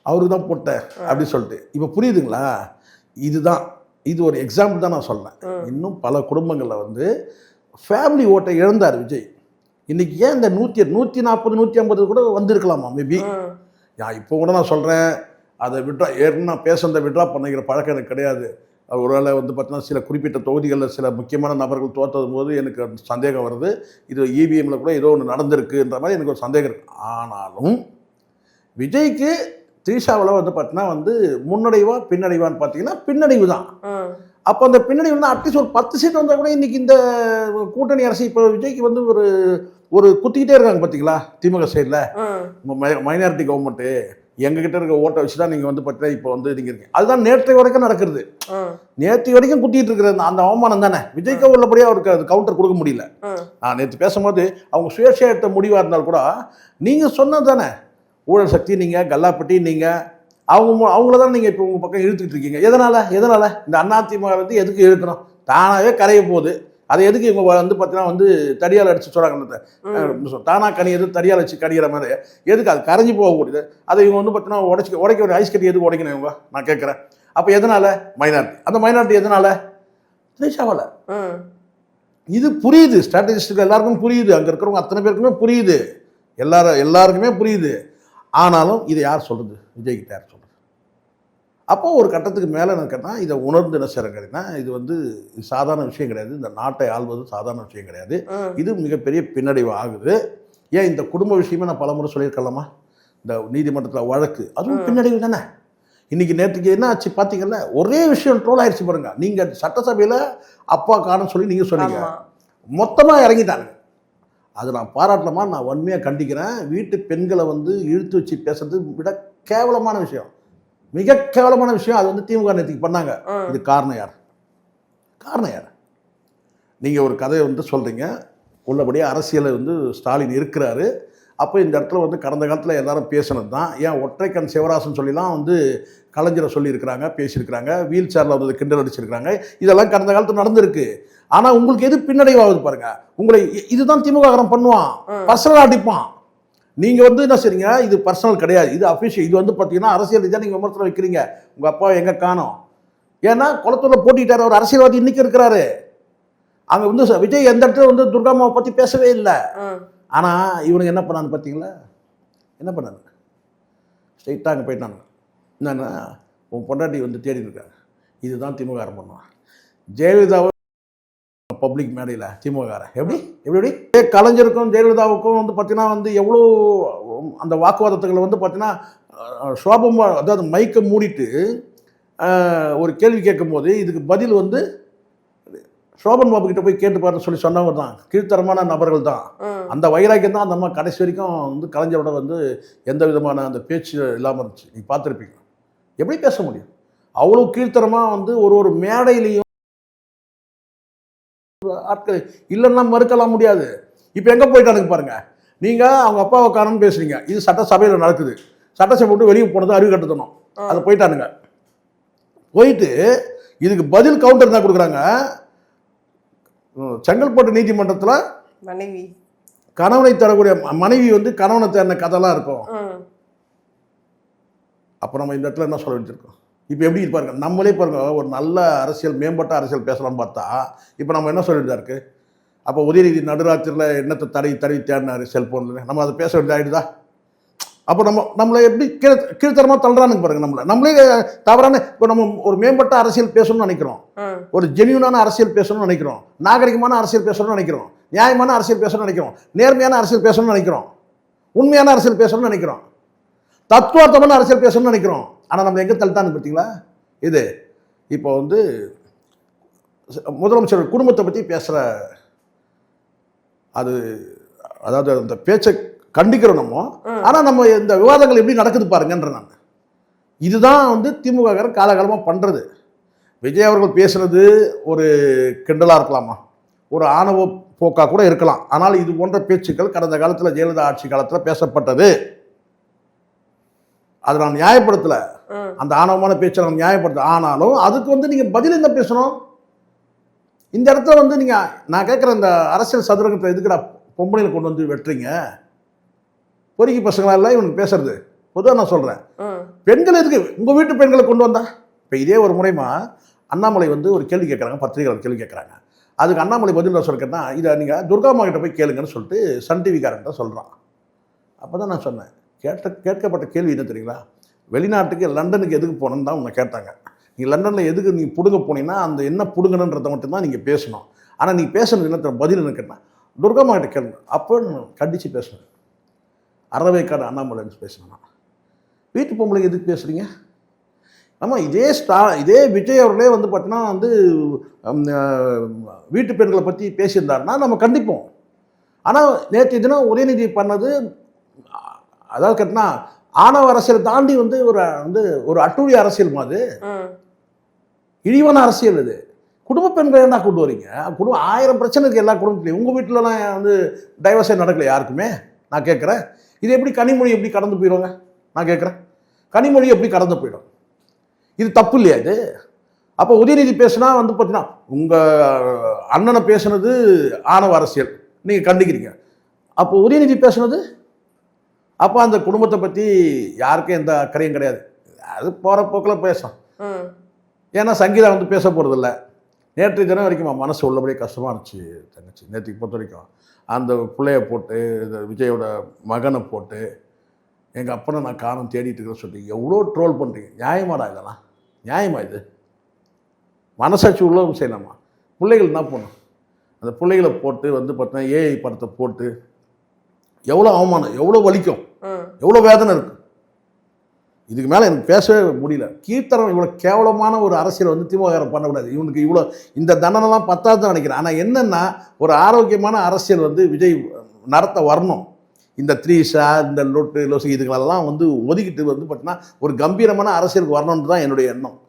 அவருக்கு தான் போட்டேன் அப்படின்னு சொல்லிட்டு. இப்போ புரியுதுங்களா? இது ஒரு எக்ஸாம்பிள் தான் நான் சொல்கிறேன். இன்னும் பல குடும்பங்களில் வந்து ஃபேமிலி ஓட்டை இழந்தார் விஜய். இன்னைக்கு ஏன் இந்த 140 150 கூட வந்திருக்கலாமா மேபி. இப்போ கூட நான் சொல்கிறேன், அதை ஏற்கனவே நான் பேசுனதை விட்ரா பண்ணிக்கிற பழக்கம் எனக்கு கிடையாது. ஒருவேளை வந்து பார்த்தீங்கன்னா சில குறிப்பிட்ட தொகுதிகளில் சில முக்கியமான நபர்கள் தோற்றதும் போது எனக்கு சந்தேகம் வருது. இது இவிஎம்மில் கூட ஏதோ ஒன்று நடந்திருக்குன்ற மாதிரி எனக்கு ஒரு சந்தேகம் இருக்குது. ஆனாலும் விஜய்க்கு த்ரீஷாவில் வந்து பார்த்தீங்கன்னா வந்து முன்னடைவா பின்னடைவான்னு பார்த்தீங்கன்னா பின்னடைவு தான். அப்போ அந்த பின்னடைவுனா அட்லீஸ்ட் ஒரு 10 சீட் வந்தால் கூட இன்றைக்கி இந்த கூட்டணி அரசு இப்போ விஜய்க்கு வந்து ஒரு குத்திக்கிட்டே இருக்காங்க பார்த்தீங்களா திமுக சைடில். உங்கள் மைனாரிட்டி கவர்மெண்ட்டு எங்ககிட்ட இருக்க ஓட்டை வச்சு தான் நீங்கள் வந்து பார்த்தீங்கன்னா இப்போ வந்து நீங்கள் இருக்கீங்க. அதுதான் நேற்று வரைக்கும் நடக்கிறது. நேற்று வரைக்கும் குத்திட்டு இருக்கிறது அந்த அவமானம் தானே. விஜய்க்கு உள்ளபடியாக அவருக்கு அது கவுண்டர் கொடுக்க முடியல. நான் நேற்று பேசும்போது அவங்க சுயேட்சையாக எடுத்த முடிவாக இருந்தால் கூட நீங்கள் சொன்னது தானே, ஊழல் சக்தி நீங்கள், கல்லாப்பட்டி நீங்கள், அவங்கள தான் நீங்கள் இப்போ உங்கள் பக்கம் இழுத்துக்கிட்டு இருக்கீங்க. எதனால் இந்த அதிமுக வந்து எதுக்கு இழுக்கணும்? தானாகவே கரைய போகுது. அதை எதுக்கு இவங்க வந்து பார்த்தீங்கன்னா வந்து தடியால் அடித்து சொல்கிறாங்க. தானாக கனியது தடியால் வச்சு கடிக்கிற மாதிரி எதுக்கு அது கரைஞ்சி போகக்கூடியது? அதை இவங்க வந்து பார்த்தீங்கன்னா உடைக்க ஒரு ஐஸ் கட்டி எதுக்கு உடைக்கணும் இவங்க? நான் கேட்குறேன். அப்போ எதனால் மைனாரிட்டி? அந்த மைனாரிட்டி எதனால்? த்ரீஷாவில். இது புரியுது, ஸ்ட்ராட்டஜிஸ்டுக்கு எல்லாருக்கும் புரியுது, அங்கே இருக்கிறவங்க அத்தனை பேருக்குமே புரியுது, எல்லாருக்குமே புரியுது. ஆனாலும் இதை யார் சொல்கிறது? விஜய்கிட்ட யார் சொல்கிறது? அப்போ ஒரு கட்டத்துக்கு மேலே என்ன கேட்டால் இதை உணர்ந்து என்ன செய்கிறேன்னா, இது வந்து சாதாரண விஷயம் கிடையாது. இந்த நாட்டை ஆள்வது சாதாரண விஷயம் கிடையாது. இது மிகப்பெரிய பின்னடைவு ஆகுது. ஏன் இந்த குடும்ப விஷயமே நான் பலமுறை சொல்லியிருக்கலாமா? இந்த நீதிமன்றத்தில் வழக்கு அதுவும் பின்னடைவு தானே. இன்றைக்கி நேற்றுக்கு என்ன ஆச்சு பார்த்தீங்கன்னா, ஒரே விஷயம் ட்ரோல் ஆயிடுச்சு பாருங்க. நீங்கள் சட்டசபையில் அப்பா காரணம் சொல்லி நீங்கள் சொன்னீங்க, மொத்தமாக இறங்கிட்டாங்க. அது நான் பாராட்டலாமா? நான் வன்மையாக கண்டிக்கிறேன். வீட்டு பெண்களை வந்து இழுத்து வச்சு பேசுறது விட கேவலமான விஷயம், மிக கேவலமான விஷயம். அது வந்து திமுக நேற்றுக்கு பண்ணாங்க. இது காரணம் யார்? நீங்கள் ஒரு கதையை வந்து சொல்கிறீங்க, உள்ளபடியே அரசியலை வந்து ஸ்டாலின் இருக்கிறாரு. அப்போ இந்த இடத்துல வந்து கடந்த காலத்தில் எல்லாரும் பேசினது தான். ஏன் ஒற்றைக்கண் சிவராசன் சொல்லிலாம் வந்து கலைஞரை சொல்லியிருக்கிறாங்க, பேசியிருக்கிறாங்க, வீல் சேரில் வந்து கிண்டல் அடிச்சிருக்கிறாங்க. இதெல்லாம் கடந்த காலத்தில் நடந்திருக்கு. ஆனால் உங்களுக்கு எது பின்னடைவாகுது பாருங்க. உங்களை இதுதான் திமுக பண்ணுவான், பர்சனலாக அடிப்பான். நீங்கள் வந்து என்ன செய்றீங்க, இது பர்சனல் கிடையாது, இது அஃபிஷியல். இது வந்து பார்த்தீங்கன்னா அரசியல் ரீதியாக நீங்கள் விமர்சனம் வைக்கிறீங்க. உங்கள் அப்பா எங்கே காணோம்? ஏன்னா குளத்தூரில் போட்டிட்டார், ஒரு அரசியல்வாதி இன்னைக்கு இருக்கிறாரு. அங்கே வந்து விஜய் எந்த இடத்துல வந்து துர்காமாவை பற்றி பேசவே இல்லை. ஆனால் இவனுக்கு என்ன பண்ணான்னு பார்த்தீங்களா? என்ன பண்ணாங்க? ஸ்ட்ரைட்டாக அங்கே போயிட்டாங்க. என்னன்னா, உன் பொண்டாட்டி வந்து தேடி இருக்காங்க. இதுதான் திமுக பண்ணுவான். ஜெயலலிதாவை பப்ளிக் மேடையில் திமுக எப்படி கலைஞருக்கும் ஜெயலலிதாவுக்கும் வந்து பார்த்தீங்கன்னா வந்து எவ்வளோ அந்த வாக்குவாதத்துகளை வந்து பார்த்தீங்கன்னா சோபமாக, அதாவது மைக்கை மூடிட்டு ஒரு கேள்வி கேட்கும்போது இதுக்கு பதில் வந்து சோபன் பாபு கிட்ட போய் கேட்டு பாருன்னு சொல்லி சொன்னவங்க தான் கீழ்த்தரமான நபர்கள் தான். அந்த வைராக்கியம் தான் அந்த அம்மா கடைசி வரைக்கும் வந்து கலைஞரோட வந்து எந்த விதமான அந்த பேச்சு இல்லாமல் இருந்துச்சு. நீங்கள் பார்த்துருப்பீங்க. எப்படி பேச முடியும்? அவ்வளோ கீழ்த்தரமாக வந்து ஒரு மேடையிலையும் ஆட்கள் இல்லைன்னா மறுக்கலாம் முடியாது. இப்போ எங்கே போயிட்டானுங்க பாருங்க. நீங்கள் அவங்க அப்பாவை காரணம் பேசுறீங்க, இது சட்டசபையில் நடக்குது. சட்டசபை விட்டு வெளியே போனது அறிவு கட்டுத்தணும். அதை போயிட்டானுங்க. போயிட்டு இதுக்கு பதில் கவுண்டர் தான் கொடுக்குறாங்க. செங்கல்பட்டு நீதிமன்றத்தில் மனைவி கணவனை தரக்கூடிய மனைவி வந்து கணவனை தேர்ந்த கதைலாம் இருக்கும். அப்போ நம்ம இந்த இடத்துல என்ன சொல்ல வேண்டியிருக்கோம்? இப்போ எப்படி பாருங்க, நம்மளே பாருங்க, ஒரு நல்ல அரசியல் மேம்பட்ட அரசியல் பேசலாம்னு பார்த்தா இப்போ நம்ம என்ன சொல்ல வேண்டியதாக இருக்குது? அப்போ உதயநிதி நடுராத்திரியில் என்னத்தை தடவி தேடினார் செல்ஃபோனில், நம்ம அதை பேச வேண்டியது ஆகிடுதா? அப்போ நம்மளை எப்படி கீழ்த்தரமாக தள்ளுறானுங்க பாருங்க. நம்மளே தவறான, இப்போ நம்ம ஒரு மேம்பட்ட அரசியல் பேசணும்னு நினைக்கிறோம், ஒரு ஜென்யூனான அரசியல் பேசணும்னு நினைக்கிறோம், நாகரிகமான அரசியல் பேசணும்னு நினைக்கிறோம், நியாயமான அரசியல் பேசணும்னு நினைக்கிறோம், நேர்மையான அரசியல் பேசணும்னு நினைக்கிறோம், உண்மையான அரசியல் பேசணும்னு நினைக்கிறோம், தத்துவார்த்தமான அரசியல் பேசணும்னு நினைக்கிறோம். ஆனால் நம்ம எங்கே தள்ளிட்டான்னு பார்த்தீங்களா? இது இப்போ வந்து முதலமைச்சர் குடும்பத்தை பற்றி பேசுகிற அதாவது அந்த பேச்சை கண்டிக்கிறோம் நம்ம. ஆனால் நம்ம இந்த விவாதங்கள் எப்படி நடக்குது பாருங்கன்ற நான். இதுதான் வந்து திமுக காலகாலமாக பண்ணுறது. விஜய் அவர்கள் பேசுறது ஒரு கிண்டலாக இருக்கலாமா, ஒரு ஆணவ போக்காக கூட இருக்கலாம். ஆனால் இது போன்ற பேச்சுக்கள் கடந்த காலத்தில் ஜெயலலிதா ஆட்சி காலத்தில் பேசப்பட்டது. அதை நான் நியாயப்படுத்தலை, அந்த ஆணவமான பேச்சை நான் நியாயப்படுத்த. ஆனாலும் அதுக்கு வந்து நீங்கள் பதில் என்ன பேசணும்? இந்த இடத்துல வந்து நீங்கள், நான் கேட்குற இந்த அரசியல் சதுரங்கத்தை எதுக்குடா பொம்பளையில் கொண்டு வந்து வெட்டுறீங்க? பொறுக்கி பசங்களா எல்லாம் இவனுக்கு பேசுறது. பொதுவாக நான் சொல்கிறேன், பெண்கள் எதுக்கு உங்கள் வீட்டு பெண்களை கொண்டு வந்தா? இப்போ இதே ஒரு முறைமா அண்ணாமலை வந்து ஒரு கேள்வி கேட்குறாங்க, பத்திரிகையாளர் கேள்வி கேட்குறாங்க. அதுக்கு அண்ணாமலை பதில் சொல்ல கேட்டால் இதை நீங்கள் துர்காம்மா கிட்ட போய் கேளுங்கன்னு சொல்லிட்டு சன் டிவிக்காரன்ட்ட சொல்கிறான். அப்போ தான் நான் சொன்னேன், கேட்கப்பட்ட கேள்வி என்ன தெரியுங்களா, வெளிநாட்டுக்கு லண்டனுக்கு எதுக்கு போகணுன்னு தான் உன்னை கேட்டாங்க. நீ லண்டனில் எதுக்கு நீ பிடுங்க போனீங்கன்னா அந்த என்ன பிடுங்கணுன்றதை மட்டும்தான் நீங்கள் பேசணும். ஆனால் நீ பேசணும் என்ன பதில் என்ன கேட்டால் துர்காம்மா கிட்ட கேளுங்க. அப்போ கண்டித்து பேசணும். அறவைக்காடு அண்ணாமலைன்னு பேசணும். வீட்டு பொம்பளைங்க எதுக்கு பேசுகிறீங்க? ஆமாம், இதே விஜய் அவர்களே வந்து பார்த்தீங்கன்னா வந்து வீட்டு பெண்களை பற்றி பேசியிருந்தாருன்னா நம்ம கண்டிப்போம். ஆனால் நேற்று தினம் உதயநிதி பண்ணது அதாவது கேட்டினா ஆணவ அரசியலை தாண்டி வந்து ஒரு அட்டூழிய அரசியல் மாதிரி இழிவான அரசியல். இது குடும்ப பெண்களை என்ன கொண்டு வரீங்க? 1000 பிரச்சனை இருக்குது எல்லா குடும்பத்துலையும். உங்கள் வீட்டிலலாம் வந்து டைவர்ஸே நடக்கல யாருக்குமே. நான் கேட்குறேன், இது எப்படி கனிமொழி எப்படி கடந்து போயிடுவாங்க? நான் கேட்குறேன், கனிமொழி எப்படி கடந்து போயிடும்? இது தப்பு இல்லையா இது? அப்போ உதயநிதி பேசுனா வந்து பார்த்தீங்கன்னா உங்கள் அண்ணனை பேசுனது ஆணவ அரசியல் நீங்கள் கண்டிக்கிறீங்க. அப்போ உதயநிதி பேசுனது அப்போ அந்த குடும்பத்தை பற்றி யாருக்கும் எந்த அக்கறையும் கிடையாது. அது போகிற போக்கில் பேசும். ஏன்னா சங்கீதா வந்து பேச போகிறதில்ல. நேற்று தினம் வரைக்கும் மனசு உள்ளபடியே கஷ்டமாக இருந்துச்சு தங்கச்சி. நேற்றுக்கு பொறுத்த வரைக்கும் அந்த பிள்ளைய போட்டு விஜயோட மகனை போட்டு எங்கள் அப்பனை நான் காரணம் தேடிட்டு இருக்கிறேன்னு சொல்லிட்டு எவ்வளோ ட்ரோல் பண்ணுறீங்க. நியாயமாடா இதெல்லாம்? நியாயமா இது? மனசாட்சி உள்ளவும் செய்யலாமா? பிள்ளைகள் என்ன பண்ணும்? அந்த பிள்ளைகளை போட்டு வந்து பார்த்தீங்கன்னா ஏஐ படத்தை போட்டு எவ்வளோ அவமானம், எவ்வளோ வலிக்கும், எவ்வளோ வேதனை இருக்கும். இதுக்கு மேலே எனக்கு பேசவே முடியல. கீர்த்தனம் இவ்வளோ கேவலமான ஒரு அரசியல் வந்து திமுக பண்ணக்கூடாது. இவனுக்கு இவ்வளோ இந்த தண்டனைலாம் பத்தாதுன்னு நினைக்கிறேன். ஆனால் என்னென்னா ஒரு ஆரோக்கியமான அரசியல் வந்து விஜய் நடத்த வரணும். இந்த த்ரீஷா இந்த லொட்டு லொசு இதுகளெல்லாம் வந்து ஒதுக்கிட்டு வந்து பார்த்தீங்கன்னா ஒரு கம்பீரமான அரசியலுக்கு வரணுன்றது தான் என்னுடைய எண்ணம்.